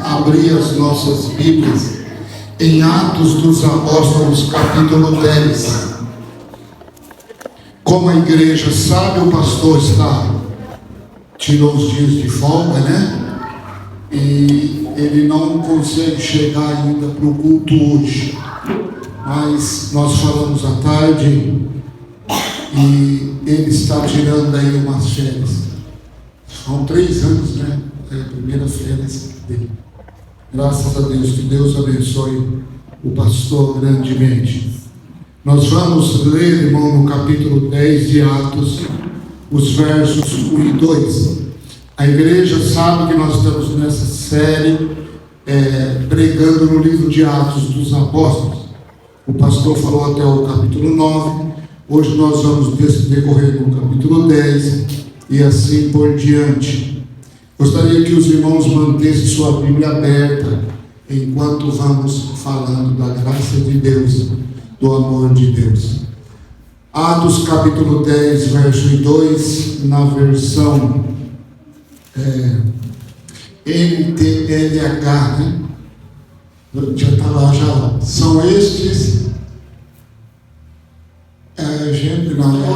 abrir as nossas Bíblias em Atos dos Apóstolos, capítulo 10. Como a igreja sabe, o pastor tirou os dias de folga, né? E ele não consegue chegar ainda para o culto hoje. Mas nós falamos à tarde e ele está tirando aí umas férias. São 3 anos, né? É a primeira férias dele. Graças a Deus, que Deus abençoe o pastor grandemente. Nós vamos ler, irmão, no capítulo 10 de Atos, os versos 1 e 2. A igreja sabe que nós estamos nessa série pregando no livro de Atos dos Apóstolos. O pastor falou até o capítulo 9. Hoje nós vamos decorrer no capítulo 10 e assim por diante. Gostaria que os irmãos mantessem sua Bíblia aberta enquanto vamos falando da graça de Deus, do amor de Deus. Atos capítulo 10, verso 2, na versão NTLH, né? Já está lá já. São estes, gente, não, é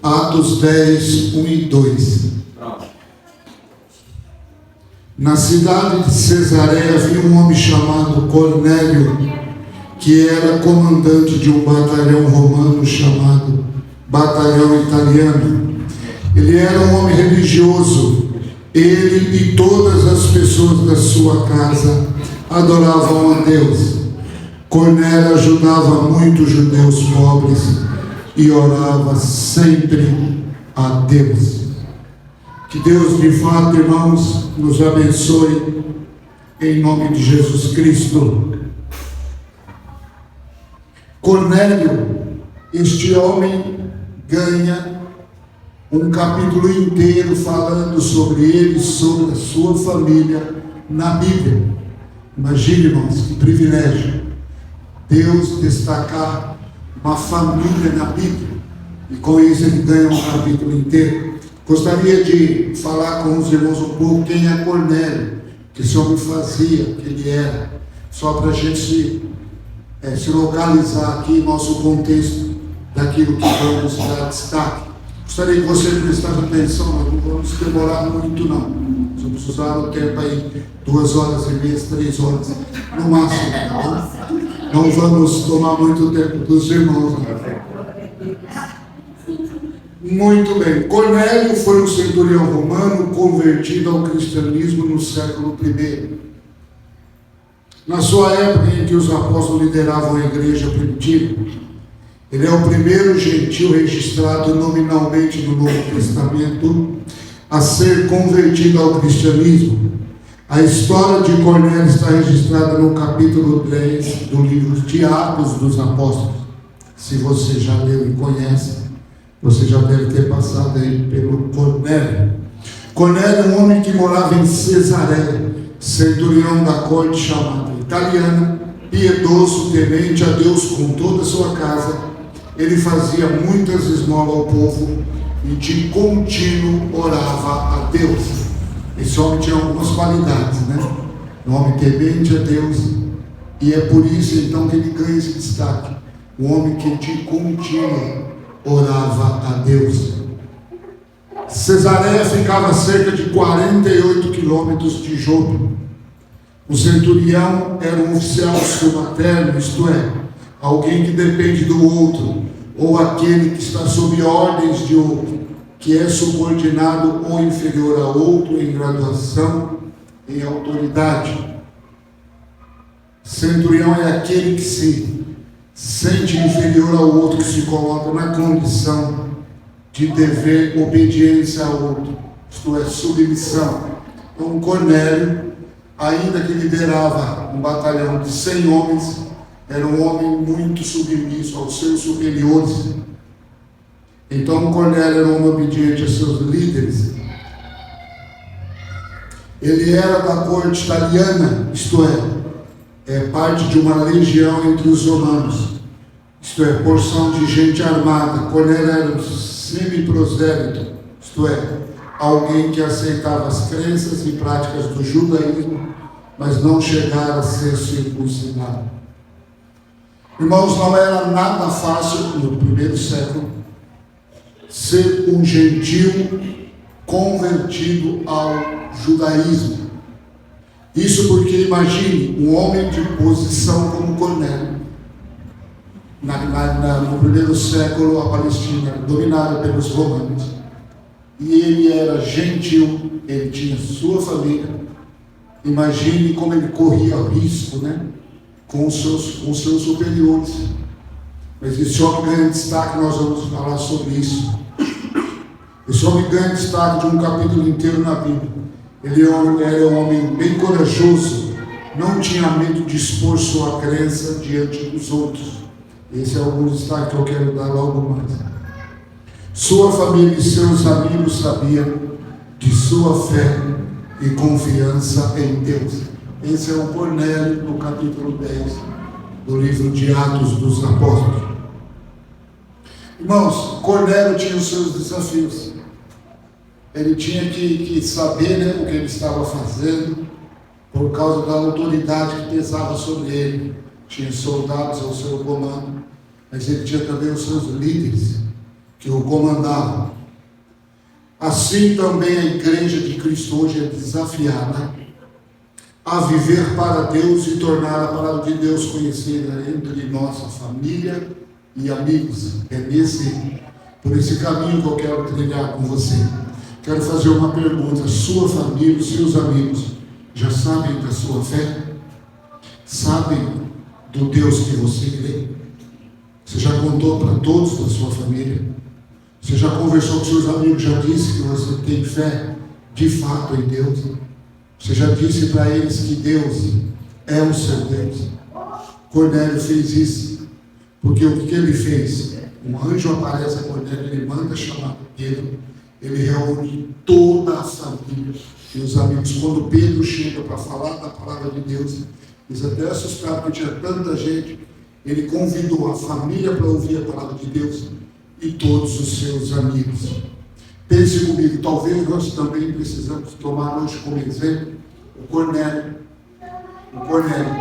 Atos 10, 1 e 2. Na cidade de Cesareia havia um homem chamado Cornélio, que era comandante de um batalhão romano chamado Batalhão Italiano. Ele era um homem religioso. Ele e todas as pessoas da sua casa adoravam a Deus. Cornélio ajudava muito os judeus pobres e orava sempre a Deus. Que Deus, de fato, irmãos, nos abençoe em nome de Jesus Cristo. Cornélio, este homem ganha um capítulo inteiro falando sobre ele, sobre a sua família na Bíblia. Imagine, irmãos, que privilégio Deus destacar uma família na Bíblia, e com isso ele ganha um capítulo inteiro. Gostaria de falar com os irmãos um pouco quem é Cornélio, que esse homem fazia, que ele era, só para a gente se localizar aqui em nosso contexto daquilo que vamos dar destaque. Gostaria que você prestasse atenção, nós não vamos demorar muito não. Vamos usar o tempo aí, 2 horas e meia, 3 horas, no máximo, tá bom? Não vamos tomar muito tempo dos irmãos, né? Muito bem. Cornélio foi um centurião romano convertido ao cristianismo no século I. Na sua época em que os apóstolos lideravam a igreja primitiva, ele é o primeiro gentil registrado nominalmente no Novo Testamento a ser convertido ao cristianismo. A história de Cornélio está registrada no capítulo 10 do livro de Atos dos Apóstolos. Se você já leu e conhece, você já deve ter passado aí pelo Cornélio. Cornélio é um homem que morava em Cesareia, centurião da corte chamada italiana, piedoso, temente a Deus com toda a sua casa. Ele fazia muitas esmolas ao povo e de contínuo orava a Deus. Esse homem tinha algumas qualidades, né? Um homem temente a Deus, e é por isso então que ele ganha esse destaque. Um homem que de contínuo orava a Deus. Cesareia ficava a cerca de 48 quilômetros de Jope. O centurião era um oficial subalterno, isto é, alguém que depende do outro, ou aquele que está sob ordens de outro, que é subordinado ou inferior a outro em graduação, em autoridade. Centurião é aquele que se sente inferior ao outro, que se coloca na condição de dever obediência ao outro, isto é, submissão. Então Cornélio, ainda que liderava um batalhão de 100 homens, era um homem muito submisso aos seus superiores. Então Cornélio era um homem obediente a seus líderes. Ele era da corte italiana, isto é parte de uma legião entre os romanos, isto é, porção de gente armada. Cornélio era um semi-prosélito, isto é, alguém que aceitava as crenças e práticas do judaísmo, mas não chegara a ser circuncidado. Irmãos, não era nada fácil no primeiro século ser um gentil convertido ao judaísmo. Isso porque, imagine, um homem de posição como Cornélio. No primeiro século, a Palestina era dominada pelos romanos. E ele era gentil, ele tinha sua família. Imagine como ele corria risco, né? Com os seus superiores. Mas esse homem ganha destaque, nós vamos falar sobre isso. Esse homem ganha destaque de um capítulo inteiro na Bíblia. Ele era um homem bem corajoso, não tinha medo de expor sua crença diante dos outros. Esse é algum destaque que eu quero dar logo mais. Sua família e seus amigos sabiam de sua fé e confiança em Deus. Esse é o Cornélio, no capítulo 10 do livro de Atos dos Apóstolos. Irmãos, Cornélio tinha os seus desafios. Ele tinha que saber, né, o que ele estava fazendo, por causa da autoridade que pesava sobre ele. Tinha soldados ao seu comando, mas ele tinha também os seus líderes que o comandavam. Assim também a igreja de Cristo hoje é desafiada a viver para Deus e tornar a palavra de Deus conhecida entre nossa família e amigos. É por esse caminho que eu quero trilhar com você. Quero fazer uma pergunta: sua família, os seus amigos já sabem da sua fé? Sabem do Deus que você crê? Você já contou para todos da sua família? Você já conversou com seus amigos, já disse que você tem fé de fato em Deus? Você já disse para eles que Deus é o seu Deus? Cornélio fez isso, porque o que ele fez? Um anjo aparece a Cornélio, ele manda chamar Pedro, ele reúne toda a família e os amigos. Quando Pedro chega para falar da palavra de Deus, eles até assustaram que tinha tanta gente. Ele convidou a família para ouvir a palavra de Deus e todos os seus amigos. Pense comigo, talvez nós também precisamos tomar hoje como exemplo o Cornélio.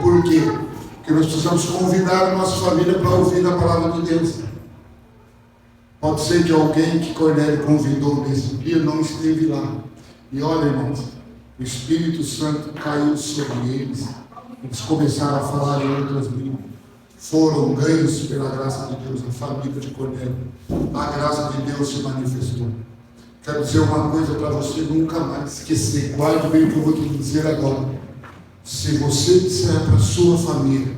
Por quê? Porque nós precisamos convidar a nossa família para ouvir a palavra de Deus. Pode ser que alguém que Cornélio convidou nesse dia não esteve lá. E olha, irmãos, o Espírito Santo caiu sobre eles. Eles começaram a falar em outras línguas. Foram ganhos pela graça de Deus, a família de Cornélio. A graça de Deus se manifestou. Quero dizer uma coisa para você nunca mais esquecer. Guarde bem o que eu vou te dizer agora. Se você disser para a sua família,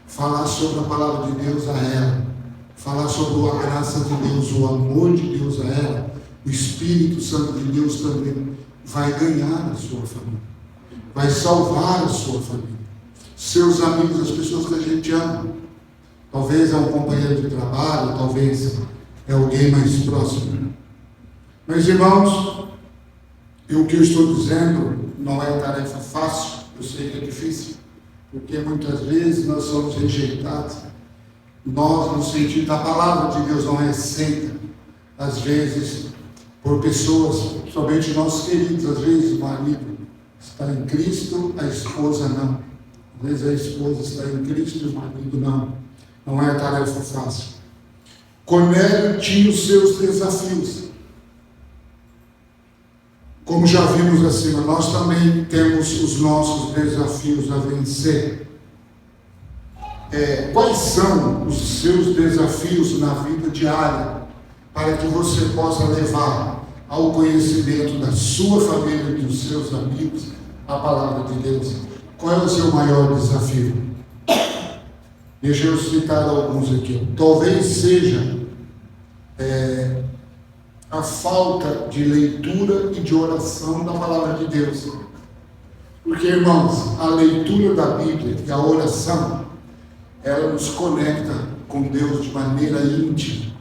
falar sobre a palavra de Deus a ela, falar sobre a graça de Deus, o amor de Deus a ela, o Espírito Santo de Deus também vai ganhar a sua família, vai salvar a sua família, seus amigos, as pessoas que a gente ama. Talvez é um companheiro de trabalho, talvez é alguém mais próximo. Mas, irmãos, o que eu estou dizendo não é tarefa fácil, eu sei que é difícil, porque muitas vezes nós somos rejeitados. Nós, no sentido da palavra de Deus, não é aceita, às vezes, por pessoas, somente nossos queridos. Às vezes o marido está em Cristo, a esposa não. Às vezes a esposa está em Cristo e o marido não. Não é tarefa fácil. Cornélio tinha os seus desafios. Como já vimos acima, nós também temos os nossos desafios a vencer. Quais são os seus desafios na vida diária para que você possa levar ao conhecimento da sua família e dos seus amigos a palavra de Deus? Qual é o seu maior desafio? Deixa eu citar alguns aqui. Talvez seja a falta de leitura e de oração da palavra de Deus. Porque, irmãos, a leitura da Bíblia e a oração, ela nos conecta com Deus de maneira íntima.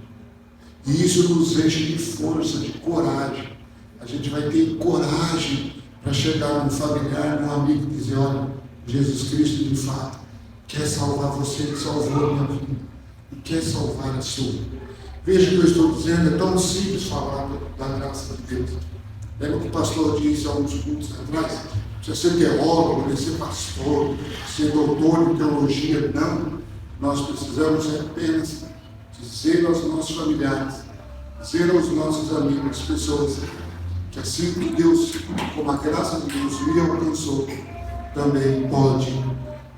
E isso nos enche de força, de coragem. A gente vai ter coragem para chegar num familiar, num amigo e dizer: olha, Jesus Cristo de fato quer salvar você, ele salvou a minha vida e quer salvar a sua. Veja o que eu estou dizendo, é tão simples falar da graça de Deus. Lembra que o pastor disse há uns cultos atrás? Precisa ser teólogo, precisa ser pastor, ser doutor em teologia. Não. Nós precisamos apenas dizer aos nossos familiares, dizer aos nossos amigos, pessoas, que assim que Deus, com a graça de Deus, me alcançou, também pode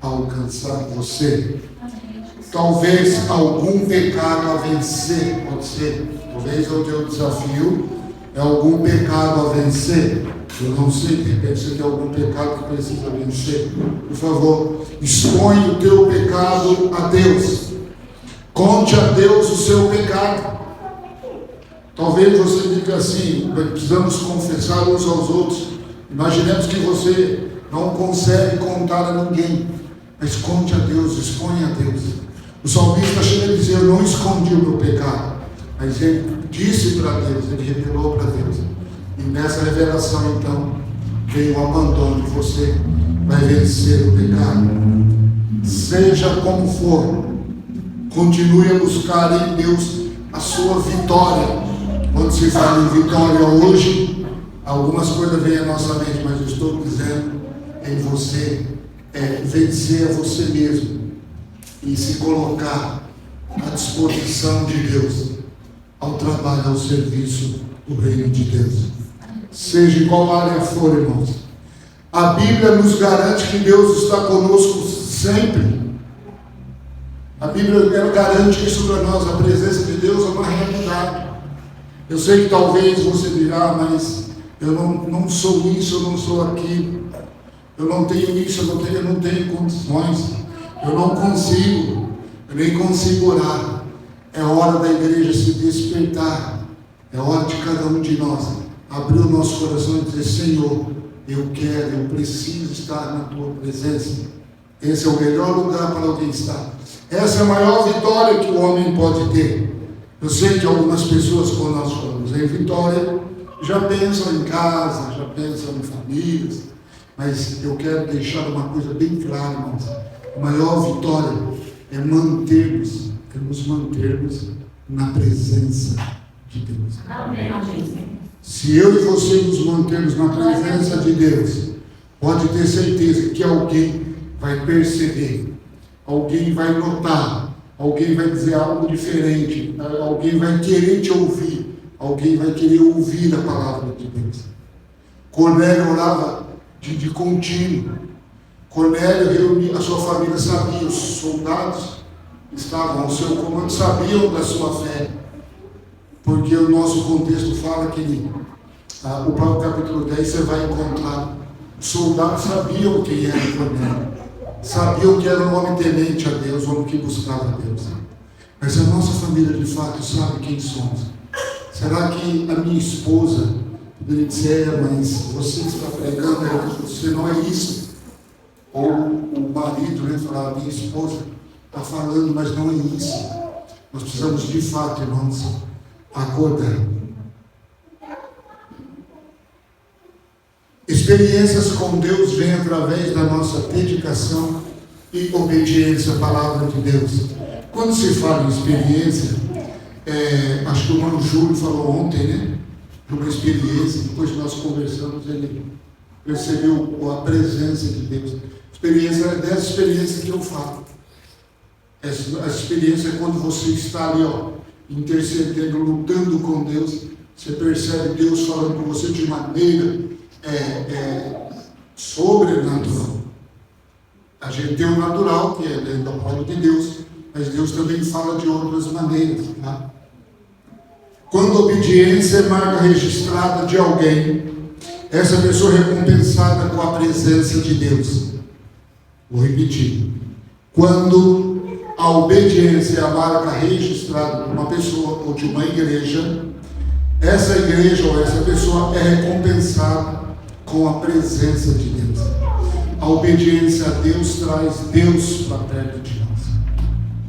alcançar você. Talvez algum pecado a vencer, pode ser. Talvez o teu desafio é algum pecado a vencer. Eu não sei, de repente você tem algum pecado que precisa vencer. Por favor, expõe o teu pecado a Deus. Conte a Deus o seu pecado. Talvez você diga assim: precisamos confessar uns aos outros. Imaginemos que você não consegue contar a ninguém, mas conte a Deus, expõe a Deus. O salmista chega a dizer: eu não escondi o meu pecado, mas ele disse para Deus, ele revelou para Deus. E nessa revelação, então, vem o abandono, e você vai vencer o pecado. Seja como for, continue a buscar em Deus a sua vitória. Quando se fala em vitória hoje, algumas coisas vêm à nossa mente, mas eu estou dizendo em você, vencer a você mesmo e se colocar à disposição de Deus, ao trabalho, ao serviço do reino de Deus. Seja em qual área for, irmãos. A Bíblia nos garante que Deus está conosco sempre. A Bíblia garante isso para nós. A presença de Deus é uma realidade. Eu sei que talvez você dirá: mas eu não sou isso, eu não sou aquilo, eu não tenho isso, eu não tenho condições, eu não consigo, eu nem consigo orar. É hora da igreja se despertar. É hora de cada um de nós abrir o nosso coração e dizer: Senhor, eu quero, eu preciso estar na tua presença. Esse é o melhor lugar para alguém estar. Essa é a maior vitória que o homem pode ter. Eu sei que algumas pessoas, quando nós falamos em vitória, já pensam em casa, já pensam em famílias, mas eu quero deixar uma coisa bem clara, irmãos. A maior vitória é nos mantermos na presença de Deus. Amém. Se eu e você nos mantermos na presença de Deus, pode ter certeza que alguém vai perceber, alguém vai notar, alguém vai dizer algo diferente, alguém vai querer te ouvir, alguém vai querer ouvir a palavra de Deus. Cornélio orava de contínuo. Cornélio reunia a sua família, sabia, os soldados estavam ao seu comando, sabiam da sua fé, porque o nosso contexto fala que o próprio capítulo 10 você vai encontrar, os soldados sabiam quem era Cornélio, sabiam que era um homem temente a Deus, um homem que buscava a Deus. Mas a nossa família de fato sabe quem somos. Será que a minha esposa poderia dizer: mas você está pregando, você não é isso? Ou o marido falar: minha esposa está falando, mas não é isso. Nós precisamos de fato, irmãos, acordar. Experiências com Deus vêm através da nossa dedicação e obediência à palavra de Deus. Quando se fala em experiência, acho que o irmão Júlio falou ontem, de uma experiência, depois que nós conversamos, ele percebeu a presença de Deus. Experiência é dessa experiência que eu falo. A experiência é quando você está ali, intercedendo, lutando com Deus. Você percebe Deus falando com você de maneira sobrenatural. A gente tem o natural, que é da palavra de Deus, mas Deus também fala de outras maneiras. Tá? Quando a obediência é marca registrada de alguém, essa pessoa é recompensada com a presença de Deus. Vou repetir. Quando a obediência é a marca registrada de uma pessoa ou de uma igreja, essa igreja ou essa pessoa é recompensada com a presença de Deus. A obediência a Deus traz Deus para perto de nós.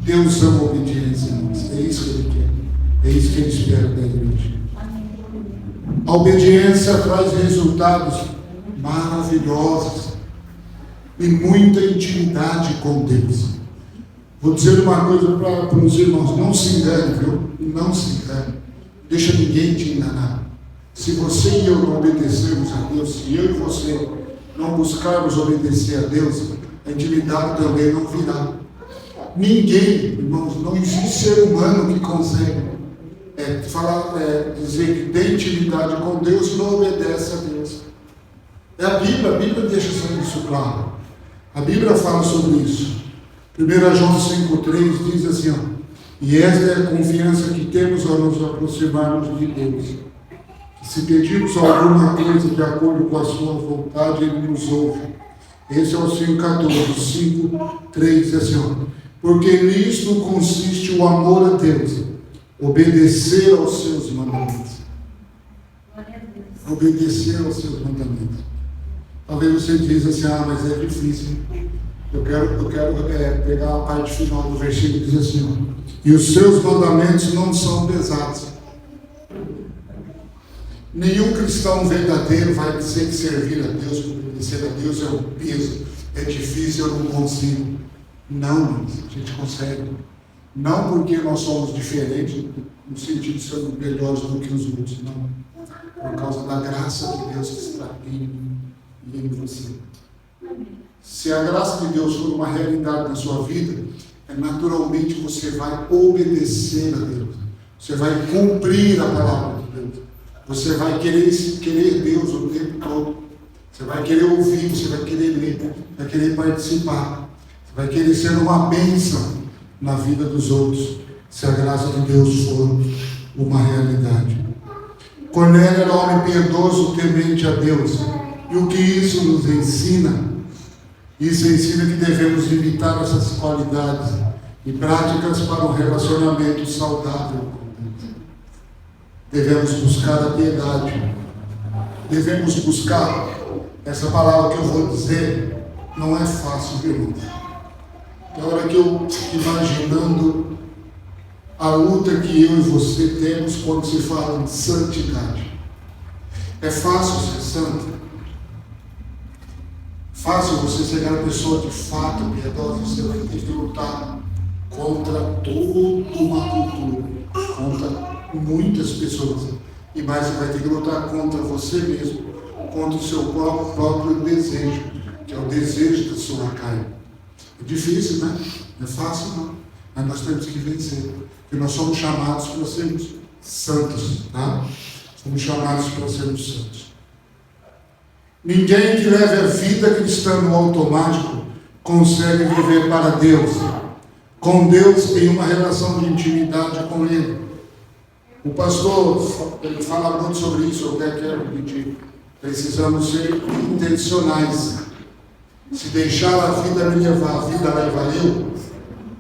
Deus ama a obediência, irmãos. É isso que Ele quer. É isso que Ele espera da igreja. A obediência traz resultados maravilhosos e muita intimidade com Deus. Vou dizer uma coisa para os irmãos: não se engane, viu? Não se engane. Deixa ninguém te enganar. Se você e eu não obedecermos a Deus, se eu e você não buscarmos obedecer a Deus, a intimidade também não virá. Ninguém, irmãos, não existe ser humano que consegue dizer que tem intimidade com Deus e não obedece a Deus. É a Bíblia deixa isso claro. A Bíblia fala sobre isso. 1 João 5,3 diz assim, e esta é a confiança que temos ao nos aproximarmos de Deus. Se pedirmos alguma coisa de acordo com a sua vontade, Ele nos ouve. Esse é o 5,14. 5,3 diz assim, porque nisto consiste o amor a Deus, obedecer aos seus mandamentos. Obedecer aos seus mandamentos. Talvez você diz assim, mas é difícil. Eu quero pegar a parte final do versículo que diz assim, e os seus mandamentos não são pesados. Nenhum cristão verdadeiro vai dizer que servir a Deus, obedecer a Deus é um peso, é difícil, eu não consigo. Não, a gente consegue. Não porque nós somos diferentes, no sentido de sermos melhores do que os outros, não. Por causa da graça de Deus que está em você. Se a graça de Deus for uma realidade na sua vida, naturalmente você vai obedecer a Deus. Você vai cumprir a palavra de Deus. Você vai querer Deus o tempo todo. Você vai querer ouvir, você vai querer ler, vai querer participar. Você vai querer ser uma bênção na vida dos outros, se a graça de Deus for uma realidade. Cornélio era um homem piedoso, temente a Deus. E o que isso nos ensina? Isso ensina que devemos imitar essas qualidades e práticas para um relacionamento saudável com Deus. Devemos buscar a piedade. Devemos buscar, essa palavra que eu vou dizer, não é fácil, irmão. Na hora que eu fico imaginando a luta que eu e você temos quando se fala em santidade. É fácil ser santo? Fácil você ser aquela pessoa de fato piedosa? Você vai ter que lutar contra toda uma cultura, contra muitas pessoas. E mais você vai ter que lutar contra você mesmo, contra o seu próprio desejo, que é o desejo da sua carne. É difícil, né? Não é fácil, não. Mas nós temos que vencer. Porque nós somos chamados para sermos santos, tá? Somos chamados para sermos santos. Ninguém que leve a vida cristã no automático consegue viver para Deus. Com Deus em uma relação de intimidade com Ele. O pastor, ele fala muito sobre isso, eu até quero repetir. Precisamos ser intencionais. Se deixar a vida me levar, a vida leva eu,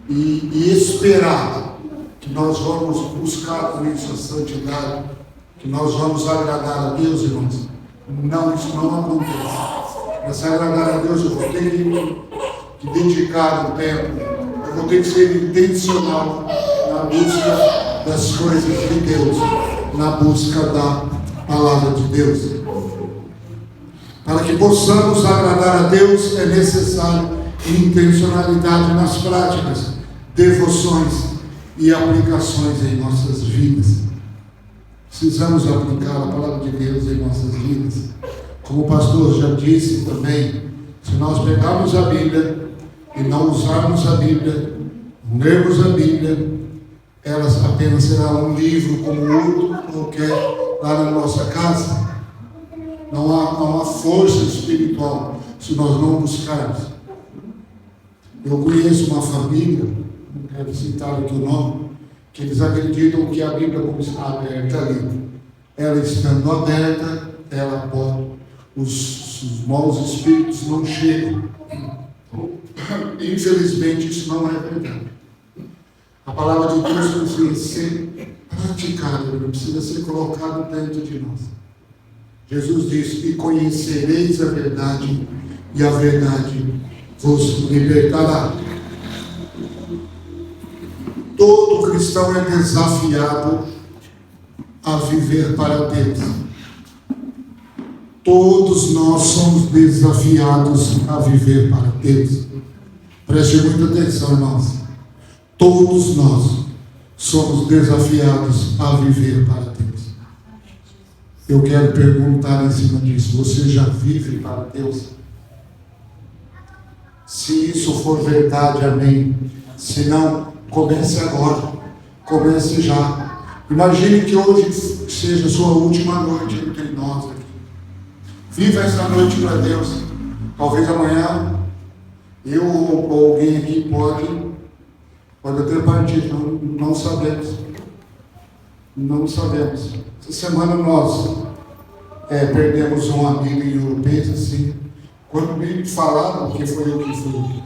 e esperar que nós vamos buscar com isso a santidade, que nós vamos agradar a Deus, irmãos. Não, isso não acontece. Para se agradar a Deus, eu vou ter que dedicar um tempo, eu vou ter que ser intencional na busca das coisas de Deus, na busca da palavra de Deus. Para que possamos agradar a Deus, é necessário intencionalidade nas práticas, devoções e aplicações em nossas vidas. Precisamos aplicar a palavra de Deus em nossas vidas. Como o pastor já disse também, se nós pegarmos a Bíblia e não usarmos a Bíblia, não lermos a Bíblia, ela apenas será um livro como outro qualquer lá na nossa casa. Não há força espiritual se nós não buscarmos. Eu conheço uma família, não quero citar aqui o nome, que eles acreditam que a Bíblia, como está aberta ali, ela estando aberta, ela pode, os maus espíritos não chegam. Infelizmente, isso não é verdade. A palavra de Deus precisa ser praticada, precisa ser colocada dentro de nós. Jesus disse: e conhecereis a verdade, e a verdade vos libertará. Todo cristão é desafiado a viver para Deus. Todos nós somos desafiados a viver para Deus. Preste muita atenção, irmãos. Todos nós somos desafiados a viver para Deus. eu quero perguntar em cima disso: você já vive para Deus? Se isso for verdade, amém. Se não, comece agora. Comece já. Imagine que hoje seja a sua última noite entre nós aqui. Viva essa noite para Deus. Talvez amanhã eu ou alguém aqui pode até partir. Não sabemos. Não sabemos. Essa semana nós perdemos um amigo em Ouro assim. Quando me falaram que foi eu que fui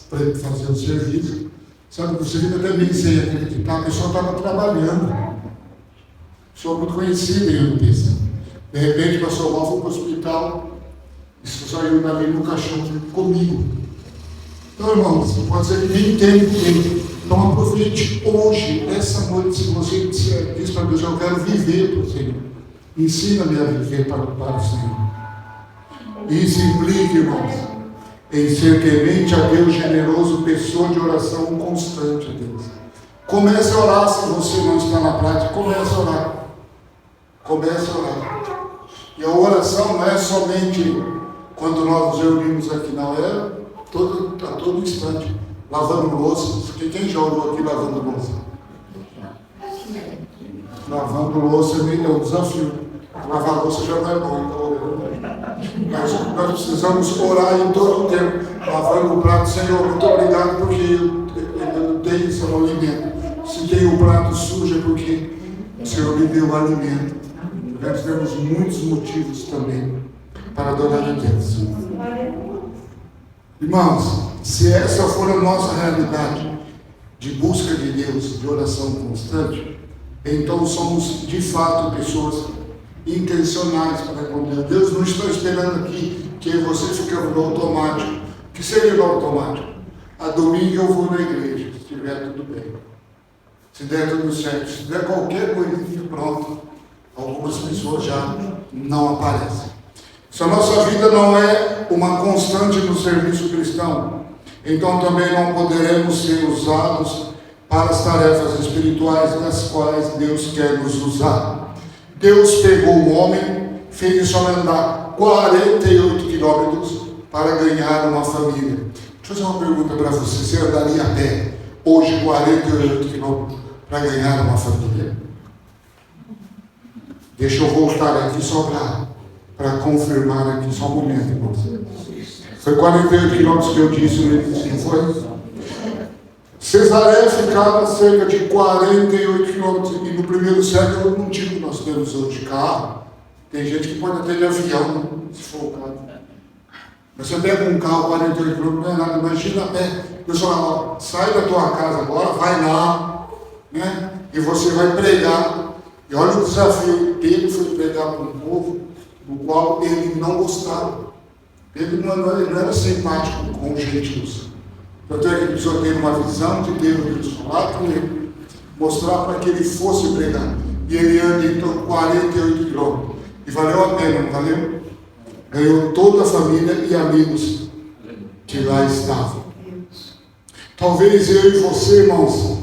para fazer o serviço, sabe, você até bem sem acreditar, a pessoa estava trabalhando. Sou muito conhecido em Ouro. De repente passou mal, foi para o hospital, e saiu dali no caixão comigo. Então, irmãos, pode ser que nem tempo. Então aproveite hoje, essa noite, se você diz para Deus: eu quero viver para o Senhor. Ensina-me a viver para o Senhor. E se implique, irmãos, em ser temente a Deus, generoso, pessoa de oração constante a Deus. Comece a orar. Se você não está na prática, comece a orar. Comece a orar. E a oração não é somente quando nós nos reunimos aqui, não, a todo instante. Lavando louça. Quem já orou aqui lavando louça? Lavando louça é um desafio. Lavar louça já não é bom, então nós precisamos orar em todo o tempo, lavando o prato. Senhor, muito obrigado porque eu tenho esse alimento. Se tem o prato sujo é porque o Senhor me deu o alimento. Nós temos muitos motivos também para adorar a Deus. Irmãos, se essa for a nossa realidade de busca de Deus, de oração constante, então somos de fato pessoas intencionais para com Deus. Deus não está esperando aqui que você fique no automático. O que seria no automático? A domingo eu vou na igreja, se estiver tudo bem. Se der tudo certo, se der qualquer coisinha, pronto. Algumas pessoas já não aparecem. Se a nossa vida não é uma constante no serviço cristão, então também não poderemos ser usados para as tarefas espirituais das quais Deus quer nos usar. Deus pegou o homem, fez esse homem andar 48 quilômetros para ganhar uma família. Deixa eu fazer uma pergunta para você: você andaria a pé hoje 48 quilômetros para ganhar uma família? Deixa eu voltar aqui só para confirmar aqui, só um momento, irmãos. Foi 48 quilômetros que eu disse, não foi? Cesareia ficava cerca de 48 quilômetros, e no primeiro século não tinha o que nós temos hoje de carro. Tem gente que pode até de avião, se for o caso. Mas você pega um carro 48 quilômetros, não é nada. Imagina a pé. O pessoal, sai da tua casa agora, vai lá, né? E você vai pregar. E olha o desafio. Pedro foi pregar para um povo do qual ele não gostava. Pedro não era simpático com os gentios. Tanto é que ele precisou ter uma visão de Deus falar com ele, mostrar para que ele fosse pregar. E ele anda então 48 quilômetros. E valeu a pena, não valeu? Ganhou toda a família e amigos que lá estavam. Talvez eu e você, irmãos,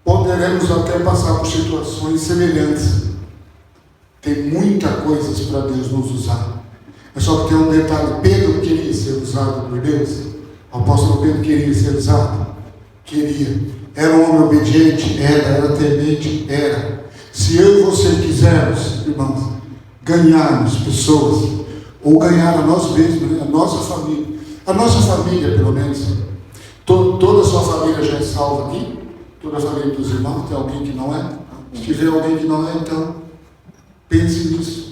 poderemos até passar por situações semelhantes. Tem muita coisa para Deus nos usar. É só que tem um detalhe: Pedro queria ser usado por Deus. O apóstolo Pedro queria ser usado? Queria. Era um homem obediente? Era temente? Era. Se eu e você quisermos, irmãos, ganharmos pessoas, ou ganhar a nós mesmos, né? A nossa família pelo menos, toda a sua família já é salva aqui? Toda a família dos irmãos? Tem alguém que não é? Se tiver alguém que não é, então pense nisso.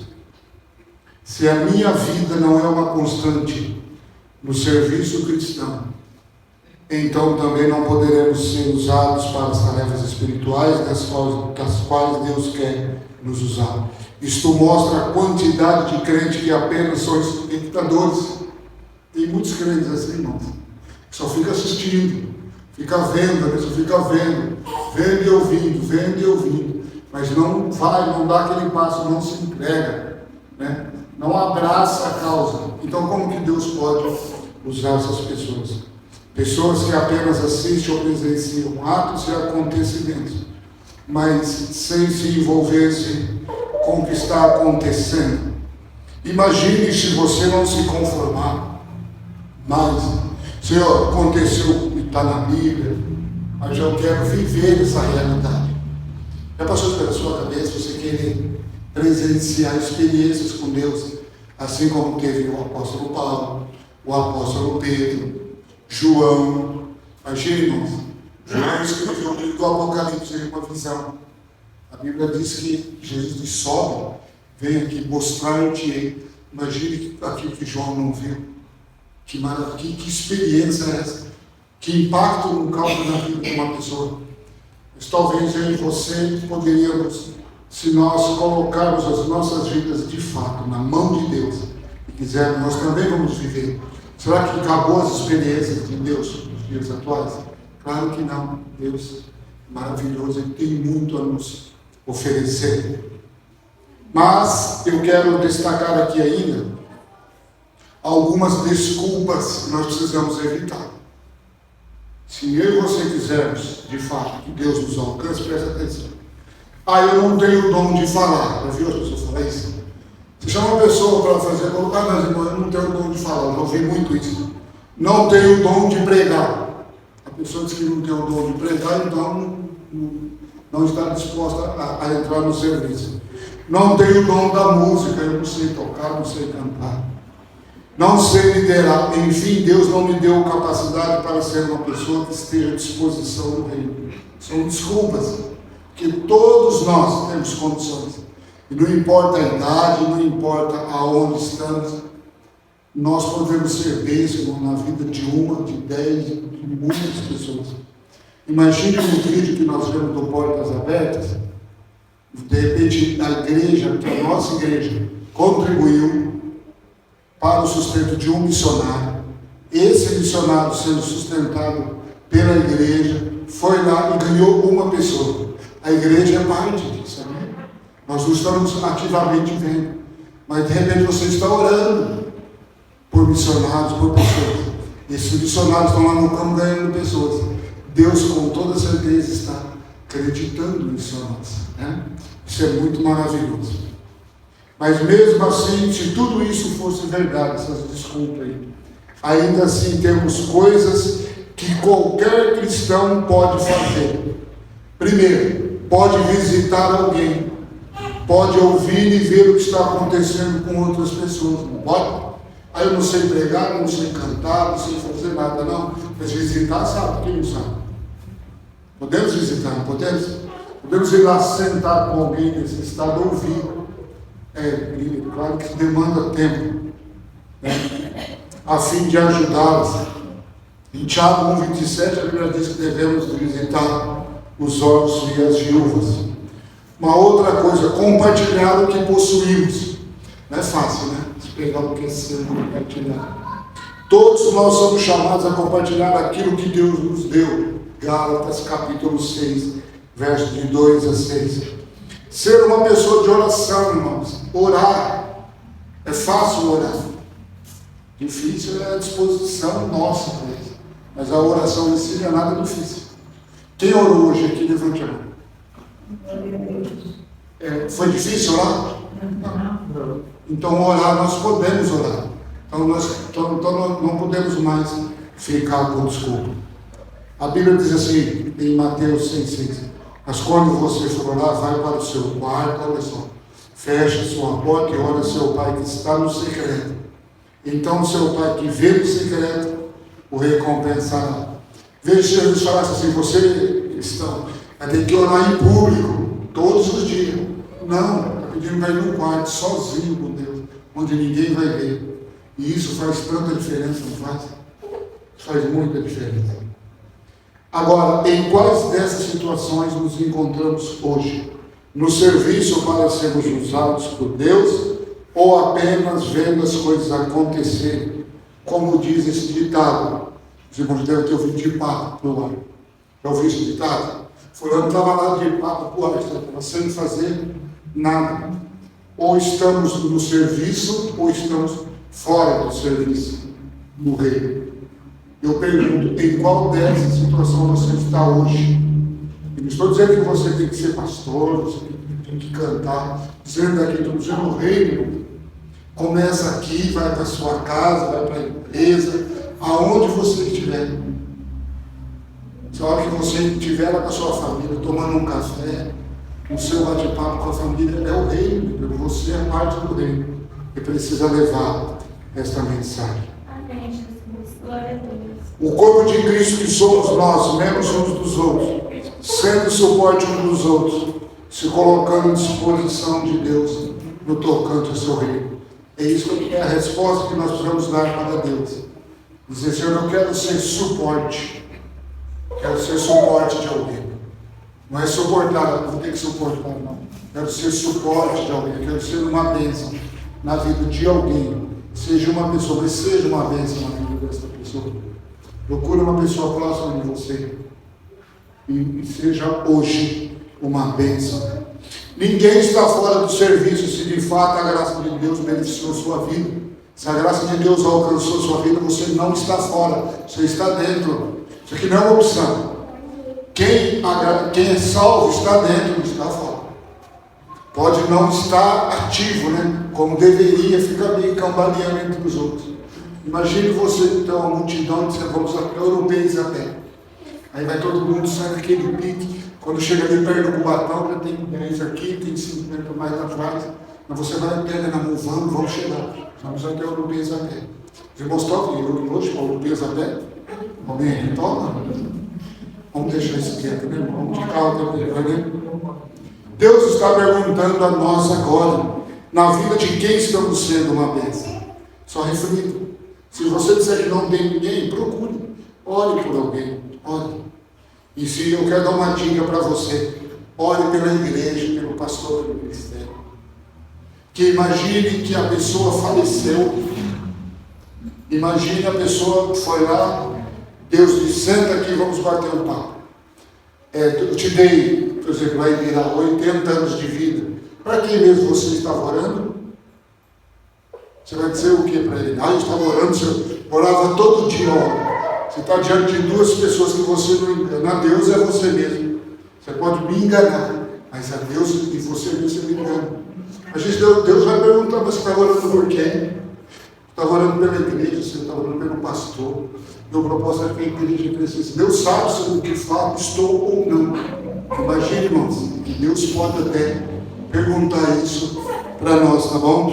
Se a minha vida não é uma constante no serviço cristão, então também não poderemos ser usados para as tarefas espirituais das quais Deus quer nos usar. Isto mostra a quantidade de crentes que apenas são espectadores. Tem muitos crentes assim, irmãos, que só fica assistindo, fica vendo, só fica vendo e ouvindo, mas não vai, não dá aquele passo, não se entrega, né? Não abraça a causa. Então como que Deus pode usar essas pessoas? Pessoas que apenas assistem ou presenciam atos e acontecimentos, mas sem se envolver com o que está acontecendo. Imagine se você não se conformar, mas se aconteceu e está na Bíblia, mas eu quero viver essa realidade. Já passou pela sua cabeça você querer presenciar experiências com Deus, assim como teve o apóstolo Paulo, o apóstolo Pedro, João? Imagine, irmãos, João escreveu o livro do Apocalipse em uma visão. A Bíblia diz que Jesus disse: sobe, vem aqui mostrar-te. Imagine aquilo que João não viu. Que maravilha, que experiência é essa? Que impacto no causa na vida de uma pessoa. Mas talvez eu e você poderíamos, se nós colocarmos as nossas vidas de fato na mão de Deus e quisermos, nós também vamos viver. Será que acabou as experiências de Deus nos dias atuais? Claro que não. Deus é maravilhoso, Ele tem muito a nos oferecer. Mas eu quero destacar aqui ainda algumas desculpas que nós precisamos evitar. Se eu e você quisermos, de fato, que Deus nos alcance, presta atenção. Eu não tenho o dom de falar. Já viu as pessoas falar isso? Você chama uma pessoa para fazer, mas irmão, eu não tenho o dom de falar. Eu já ouvi muito isso. Não tenho o dom de pregar. A pessoa diz que não tem o dom de pregar, então não está disposta a entrar no serviço. Não tenho o dom da música, eu não sei tocar, não sei cantar. Não sei liderar. Enfim, Deus não me deu capacidade para ser uma pessoa que esteja à disposição do reino. São desculpas, porque todos nós temos condições. E não importa a idade, não importa aonde estamos, nós podemos ser bênção na vida de uma, de 10, de muitas pessoas. Imagine um vídeo que nós vemos do Portas Abertas. De repente, a igreja, que a nossa igreja, contribuiu para o sustento de um missionário. Esse missionário, sendo sustentado pela igreja, foi lá e ganhou uma pessoa. A igreja é parte disso, né? Nós não estamos ativamente vendo, mas de repente você está orando por missionários, por pessoas. Esses missionários estão lá no campo ganhando pessoas. Deus, com toda certeza, está acreditando nisso a nós, né? Isso é muito maravilhoso. Mas mesmo assim, se tudo isso fosse verdade, essas desculpas aí, ainda assim temos coisas que qualquer cristão pode fazer. Primeiro, pode visitar alguém, pode ouvir e ver o que está acontecendo com outras pessoas. Não pode? Eu não sei pregar, não sei cantar, não sei fazer nada, não. Mas visitar, sabe? Quem não sabe? Podemos visitar, não podemos? Podemos ir lá sentar com alguém nesse estado, ouvir. Claro que demanda tempo, né? A fim de ajudá-los. Em Tiago 1,27, a Bíblia diz que devemos visitar os órfãos e as viúvas. Uma outra coisa, compartilhar o que possuímos. Não é fácil, né? Se pegar o que é seu e compartilhar. Todos nós somos chamados a compartilhar aquilo que Deus nos deu. Gálatas capítulo 6, versos de 2 a 6. Ser uma pessoa de oração, irmãos. Orar. É fácil orar. Difícil é a disposição nossa para isso. Mas a oração em si não é nada difícil. Quem orou hoje aqui, levante a mão. Foi difícil orar? Não. Então orar, nós podemos orar. Então nós não podemos mais ficar com desculpa. A Bíblia diz assim, em Mateus 6,6. Mas quando você for orar, vai para o seu quarto, olha só, fecha sua porta e ora ao seu Pai que está no secreto. Então o seu Pai que vê no secreto, o recompensará. Veja se Jesus falasse assim, você cristão, vai ter que orar em público, todos os dias. Não, está pedindo para ir no quarto, sozinho com Deus, onde ninguém vai ver. E isso faz tanta diferença, não faz? Faz muita diferença. Agora, em quais dessas situações nos encontramos hoje? No serviço para sermos usados por Deus ou apenas vendo as coisas acontecerem? Como diz esse ditado, os irmãos devem ter ouvido de papo para o ar. Já ouviu esse ditado? Fulano estava lá de papo para o ar, estava sem fazer nada. Ou estamos no serviço ou estamos fora do serviço do reino. Eu pergunto, em qual dessa situação você está hoje? E não estou dizendo que você tem que ser pastor, você tem que cantar, dizendo aqui, estou dizendo o reino começa aqui, vai para a sua casa, vai para a empresa, aonde você estiver. Se a hora que você estiver lá com a sua família, tomando um café, o seu bate-papo com a família, é o reino, você é parte do reino e precisa levar esta mensagem. Amém, Jesus. Glória a Deus. O corpo de Cristo que somos nós, membros uns dos outros, sendo suporte uns dos outros, se colocando à disposição de Deus no tocante ao seu reino. É isso que é a resposta que nós precisamos dar para Deus. Dizer, Senhor, eu não quero ser suporte, quero ser suporte de alguém. Não é suportar, não vou ter que suportar, não. Quero ser suporte de alguém, quero ser uma bênção na vida de alguém. Seja uma pessoa, mas seja uma bênção na vida dessa pessoa. Procure uma pessoa próxima de você e seja hoje uma bênção. Ninguém está fora do serviço se de fato a graça de Deus beneficiou sua vida. Se a graça de Deus alcançou sua vida, você não está fora, você está dentro. Isso aqui não é uma opção. Quem é salvo está dentro, não está fora. Pode não estar ativo, né? Como deveria, fica meio cambaleando entre os outros. Imagine você ter uma multidão de vamos europeus até. Aí vai todo mundo sair daquele pique. Quando chega ali perto do Cubatão, já tem 10 aqui, tem 50 mais atrás. Mas você vai pega na mão, vamos chegar. Vamos até europeus até. Os irmãos tocam hoje para europeus até? Alguém aqui toca? Vamos deixar isso quieto, né? Vamos de carro também, né? Deus está perguntando a nós agora, na vida de quem estamos sendo uma bênção. Só reflita. Se você disser que não tem ninguém, procure. Ore por alguém. Ore. E se eu quero dar uma dica para você, ore pela igreja, pelo pastor, pelo ministério. Que imagine que a pessoa faleceu. Imagine a pessoa que foi lá, Deus disse, senta aqui, vamos bater um papo. Eu te dei, por exemplo, vai virar 80 anos de vida. Para quem mesmo você estava orando? Você vai dizer o que para ele? Eu estava orando, você orava todo dia, ó. Você está diante de duas pessoas que você não engana. Deus é você mesmo. Você pode me enganar, mas a Deus e você mesmo você me engana. A gente, Deus vai perguntar, mas você está orando por quem? Você está orando pela igreja, você está orando pelo pastor. Meu propósito é que a igreja crescesse. Deus sabe sobre o que falo, estou ou não. Imagine, irmãos, que Deus pode até perguntar isso para nós, tá bom?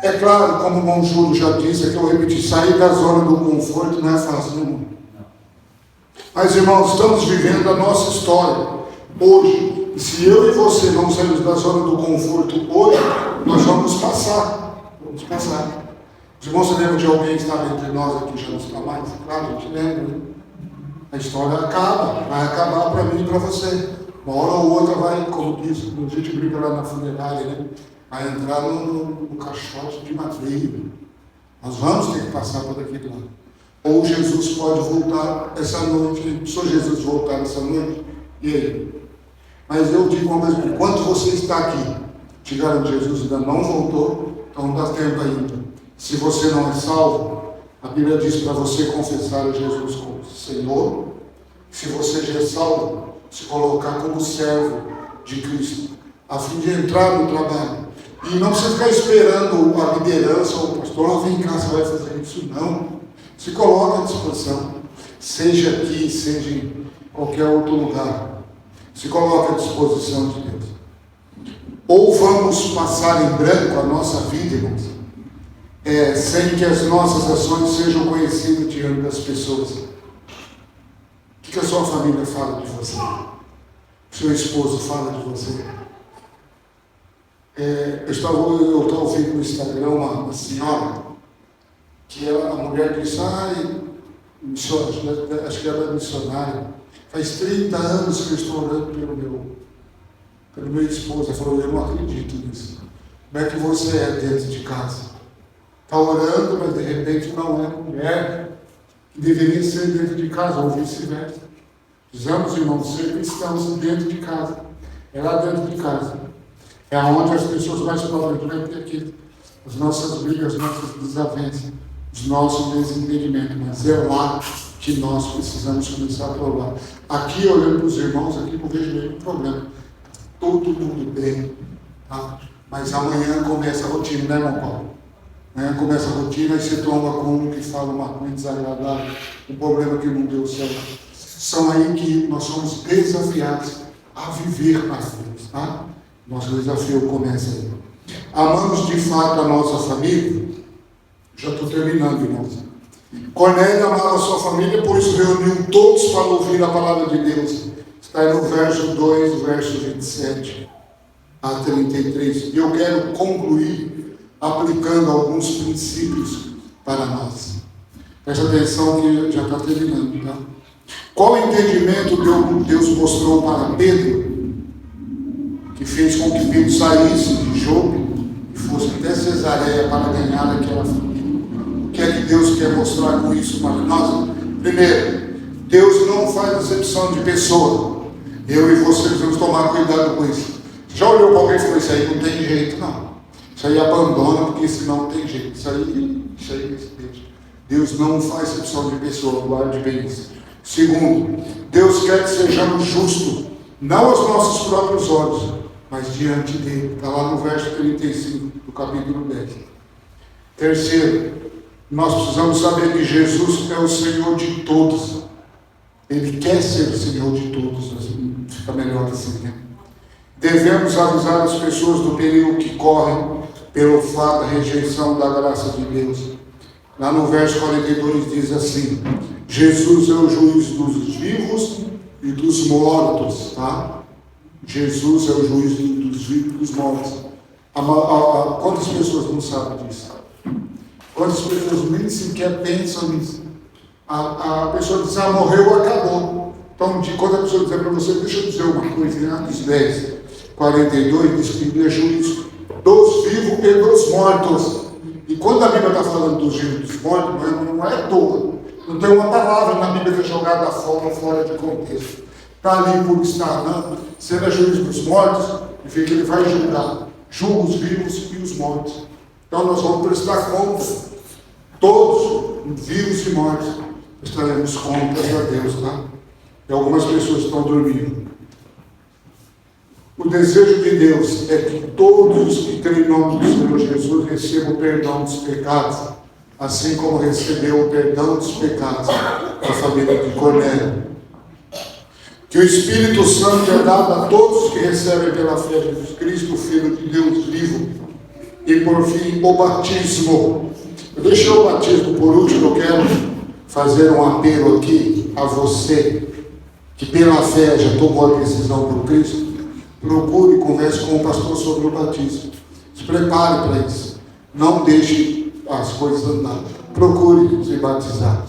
É claro, como o irmão Júlio já disse, que eu repeti, sair da zona do conforto não é fácil, não. Mas, irmãos, estamos vivendo a nossa história hoje. E se eu e você não sairmos da zona do conforto hoje, nós vamos passar. Vamos passar. Os irmãos, você lembra de alguém que estava entre nós aqui, já não está mais? Claro, a gente lembra, né? A história acaba, vai acabar para mim e para você. Uma hora ou outra vai, como diz, a gente brinca lá na funerária, né? Vai entrar no caixote de madeira. Nós vamos ter que passar por aquele lado. Ou Jesus pode voltar essa noite, se o Jesus voltar essa noite, e aí? Mas eu digo uma coisa, enquanto você está aqui, te garanto, Jesus ainda não voltou, então dá tempo ainda. Se você não é salvo, a Bíblia diz para você confessar a Jesus como Senhor. Se você já é salvo, se colocar como servo de Cristo, a fim de entrar no trabalho. E não precisa ficar esperando a liderança ou o pastor, vem cá, você vai fazer isso. Não. Se coloca à disposição. Seja aqui, seja em qualquer outro lugar. Se coloca à disposição de Deus. Ou vamos passar em branco a nossa vida, irmãos, sem que as nossas ações sejam conhecidas diante das pessoas. O que a sua família fala de você? O seu esposo fala de você? Eu estava ouvindo no Instagram uma senhora, que ela, a mulher disse, acho que ela é missionária, faz 30 anos que eu estou orando pelo meu esposo. Ela falou, eu não acredito nisso. Como é que você é dentro de casa? Está orando, mas de repente não é mulher que deveria ser dentro de casa, ou vice-versa. Precisamos, irmãos, ser cristãos dentro de casa. É lá dentro de casa. É onde as pessoas mais provavelmente vão ter aqui as nossas brigas, as nossas desavenças, os nossos desentendimentos. Mas é lá que nós precisamos começar a provar. Aqui, olhando para os irmãos, aqui não vejo nenhum problema. Todo mundo bem, tá? Mas amanhã começa a rotina, né, irmão Paulo? Amanhã começa a rotina e você tromba com um que fala uma coisa desagradável, um problema que não deu certo. São aí que nós somos desafiados a viver na fé, tá? Nosso desafio começa aí. Amamos de fato a nossa família? Já estou terminando, irmãos. Cornélio amava a sua família, por isso reuniu todos para ouvir a palavra de Deus. Está aí no verso 2, verso 27 a 33. E eu quero concluir aplicando alguns princípios para nós. Presta atenção que já está terminando, tá? Qual entendimento Deus mostrou para Pedro, que fez com que Pedro saísse de Jope e fosse até Cesareia para ganhar aquela família? O que é que Deus quer mostrar com isso para nós? Primeiro, Deus não faz acepção de pessoa. Eu e você precisamos tomar cuidado com isso. Já olhou para alguém e falou: isso aí não tem jeito, não. Isso aí abandona, porque senão não tem jeito. Isso aí deixa. Deus não faz acepção de pessoa, guarde bem isso. Segundo, Deus quer que sejamos justos, não aos nossos próprios olhos, mas diante dele. Está lá no verso 35 do capítulo 10. Terceiro, nós precisamos saber que Jesus é o Senhor de todos. Ele quer ser o Senhor de todos. Fica melhor assim, né? Devemos avisar as pessoas do perigo que correm pelo fato da rejeição da graça de Deus. Lá no verso 42 diz assim: Jesus é o juiz dos vivos e dos mortos, tá? Jesus é o juiz dos vivos e dos mortos. Quantas pessoas não sabem disso? Quantas pessoas nem sequer pensam nisso? A pessoa diz: ah, morreu, acabou. Então, quando a pessoa dizer para você, deixa eu dizer uma coisa, em Atos 10, 42, diz que ele é juiz dos vivos e dos mortos. E quando a Bíblia está falando dos vivos e dos mortos, não é à toa. Não tem uma palavra na Bíblia que é jogada fora de contexto. Está ali por estar, não? Sendo juiz dos mortos, e vê que ele vai julgar. Julga os vivos e os mortos. Então nós vamos prestar conta. Todos, vivos e mortos, prestaremos contas a Deus, tá? E algumas pessoas estão dormindo. O desejo de Deus é que todos os que creem em nome do Senhor Jesus recebam o perdão dos pecados, assim como recebeu o perdão dos pecados da família de Cornélio. Que o Espírito Santo é dado a todos os que recebem pela fé de Jesus Cristo, o Filho de Deus vivo. E por fim, o batismo. Eu deixei o batismo por último. Eu quero fazer um apelo aqui a você que pela fé já tomou a decisão por Cristo. Procure e converse com o pastor sobre o batismo. Se prepare para isso. Não deixe as coisas andar. Procure se batizar.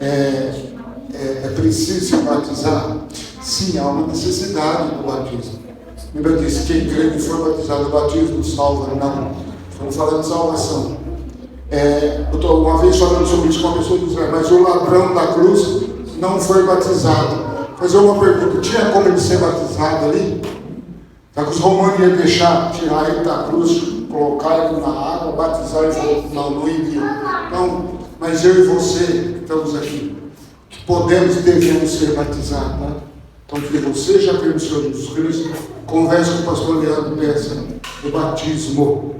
É preciso se batizar? Sim, há uma necessidade do batismo. A Bíblia diz: quem crê que for batizado, o batismo salva. Não. Estamos falando de salvação. Eu estou uma vez falando sobre isso com uma pessoa dizendo: mas o ladrão da cruz não foi batizado. Fazer uma pergunta: tinha como ele ser batizado ali? Só que os romanos iam deixar, tirar ele da cruz, colocar ele na água, batizar e voltar. Não iria. Então, mas eu e você que estamos aqui, que podemos e devemos ser batizados, tá? Então, que você já crê no Senhor Jesus Cristo, converse com o pastor Leandro, peça o batismo.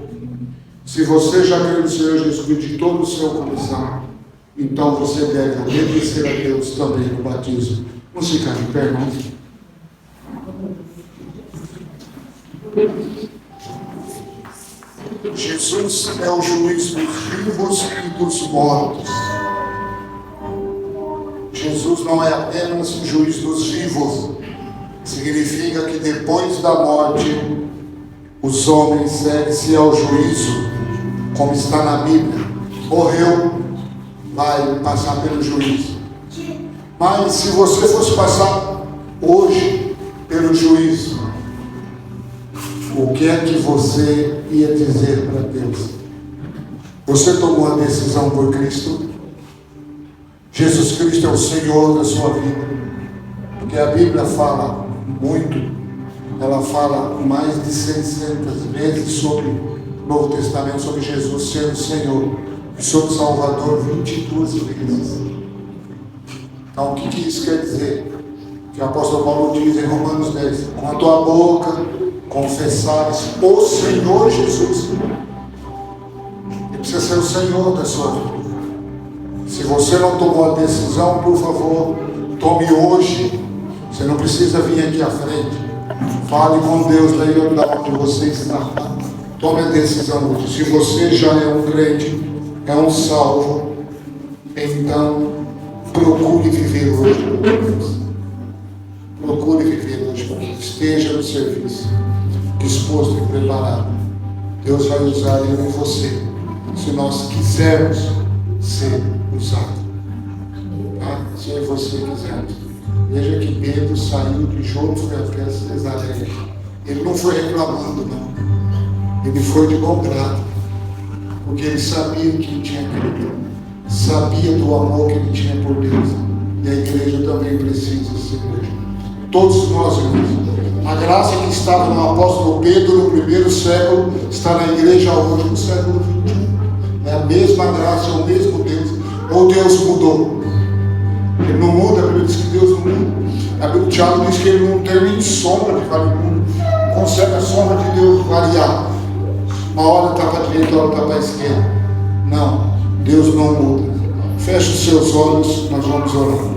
Se você já crê no Senhor Jesus Cristo de todo o seu coração, então você deve obedecer a Deus também no batismo. Vamos ficar de pé, irmãos. Jesus é o juiz dos vivos e dos mortos. Jesus não é apenas o juiz dos vivos. Significa que depois da morte, os homens seguem-se ao juízo, como está na Bíblia. Morreu, vai passar pelo juízo. Mas se você fosse passar hoje pelo juízo, o que é que você ia dizer para Deus? Você tomou a decisão por Cristo? Jesus Cristo é o Senhor da sua vida. Porque a Bíblia fala muito. Ela fala mais de 600 vezes sobre o Novo Testamento, sobre Jesus ser o Senhor e sobre o Salvador 22 vezes. Então, o que isso quer dizer? Que o apóstolo Paulo diz em Romanos 10: com a tua boca confessares o Senhor Jesus. Ele precisa ser o Senhor da sua vida. Se você não tomou a decisão, por favor, tome hoje. Você não precisa vir aqui à frente. Fale com Deus daí onde você está. Tome a decisão hoje. Se você já é um crente, é um salvo, então procure viver hoje. Procure viver hoje. Esteja no serviço, disposto e preparado. Deus vai usar eu e você, se nós quisermos ser usados. Tá? Se você quiser. Veja que Pedro saiu de Jope, foi até Cesareia. Ele não foi reclamando, não. Ele foi de bom grado, porque ele sabia o que tinha crido, sabia do amor que ele tinha por Deus. E a igreja também precisa ser hoje. Todos nós, irmãos. A graça que estava no apóstolo Pedro no primeiro século está na igreja hoje, no século XXI. É a mesma graça, é o mesmo Deus. Ou Deus mudou? Ele não muda, a Bíblia diz que Deus não muda. O Tiago diz que ele não tem nem sombra de variar, não consegue a sombra de Deus variar. Uma hora está para a direita, uma hora está para a esquerda. Não, Deus não muda. Feche os seus olhos, nós vamos orar.